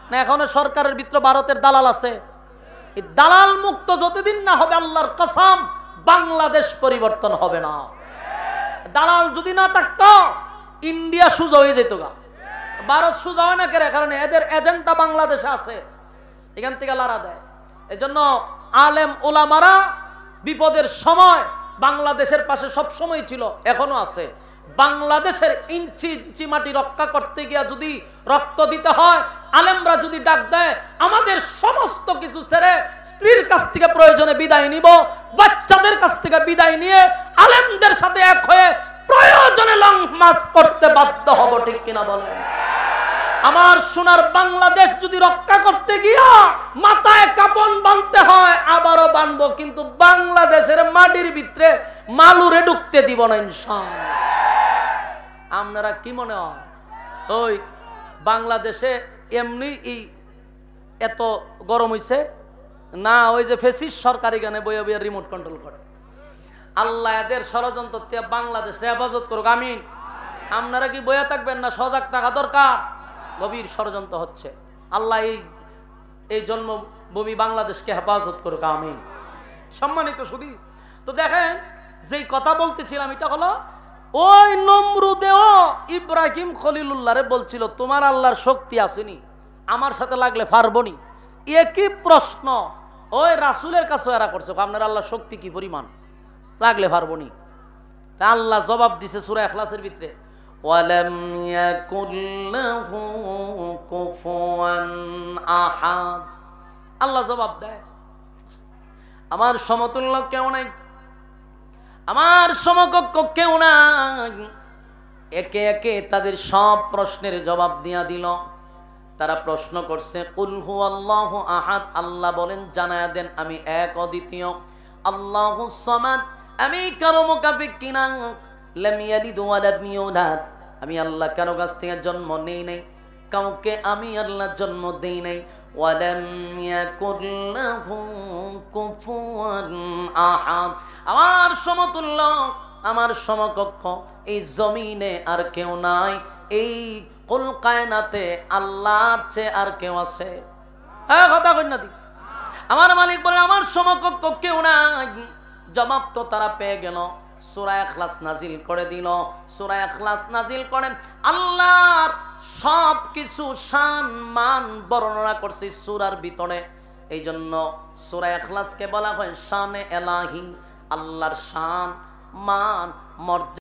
না এখনো সরকারের ভিতরে ভারতের দালাল আছে? এই দালাল মুক্ত যতদিন না হবে আল্লাহর কসম বাংলাদেশ পরিবর্তন হবে না। দালাল যদি না থাকতো ইন্ডিয়া সোজা হয়ে যেত গা, ভারত সোজা হয় না কেন? কারণ এদের এজেন্টটা বাংলাদেশে আছে, এখান থেকে লড়া দেয়। এজন্য আলেম ওলামারা বিপদের সময় বাংলাদেশের পাশে সব সময় ছিল, এখনো আছে। বাংলাদেশের ইঞ্চি ইঞ্চি মাটি রক্ষা করতে গিয়া যদি রক্ত দিতে হয়, আলেমরা যদি ডাক দেয় আমাদের সমস্ত কিছু ছেড়ে স্ত্রীর কাছ থেকে প্রয়োজনে বিদায় নিব, বাচ্চাদের কাছ থেকে বিদায় নিয়ে আলেমদের সাথে এক হয়ে প্রয়োজনে লং মার্চ করতে বাধ্য হব, ঠিক কিনা বলেন? আমার সোনার বাংলাদেশ যদি রক্ষা করতে গিয়া মাথায় কাপন বাঁধতে হয় আবারও বাঁধবো, কিন্তু বাংলাদেশের মাটির ভিতরে মালুরে ঢুকতে দিব না ইনশাআল্লাহ। আপনারা কি মনে হয় ওই বাংলাদেশে এমনি এত গরম হইছে না? ওই যে ফেসিস্ট সরকারি গানে বইয়া বইয়া রিমোট কন্ট্রোল করে। আল্লাহ এদের ষড়যন্ত্র থেকে বাংলাদেশে হেফাজত করুক, আমিন। আপনারা কি বইয়া থাকবেন না? সজাগ থাকা দরকার। গভীর ষড়যন্ত্র হচ্ছে, আল্লাহ এই জন্মভূমি বাংলাদেশকে হেফাজত করুক, আমিন। সম্মানিত শুধু তো দেখেন যেই কথা বলতেছিলাম এটা হলো ওই নমরুদেও ইব্রাহিম খলিলুল্লাহরে বলছিল তোমার আল্লাহর শক্তি আসেনি, আমার সাথে লাগলে পারবনি। একই প্রশ্ন ওই রাসূলের কাছে এরা করছে, আপনার আল্লাহর শক্তি কি পরিমাণ, লাগলে পারবনি। আল্লাহ জবাব দিছে সূরা ইখলাসের ভিতরে, ওয়ালাম ইয়াকুল লাহু কুফুয়ান আহাদ। আল্লাহ জবাব দেয় আমার সমতুল্য কেউ নাই, আমার সমকক্ষ কেউ নাই। একে একে তাদের সব প্রশ্নের জবাব দিয়া দিল। তারা প্রশ্ন করছে কুল হুয়াল্লাহু আহাদ, আল্লাহ বলেন জানায়া দেন আমি এক অদ্বিতীয়। আল্লাহুস সামাদ, আমি কারো মুকাফিক কিনা। লাম ইয়ালিদ ওয়া লাম ইউলাদ, আমি আল্লাহ কারো কাছ থেকে জন্ম নেই নাই, কাউকে আমি আল্লাহ জন্ম দেই নাই। ওয়ালাম ইয়াকুল লাহু কুফুয়ান আহাদ, আমার সমতুল্য আমার সমকক্ষ এই জমিনে আর কেউ নাই, এই কুল কায়নাতে আল্লাহর চেয়ে আর কেউ আছে? হ্যাঁ কথা কই না দি? আমার মালিক বলে আমার সমকক্ষ কেউ নাই। জবাব তো তারা পেয়ে গেল। সূরা ইখলাস নাজিল করে দিল। সূরা ইখলাস নাজিল করেন আল্লাহর সব কিছু শান মান বর্ণনা করছে সূরার ভিতরে। এই জন্য সূরা ইখলাসকে বলা হয় শানে এলাহি, আল্লাহর শান মান মর্যাদা।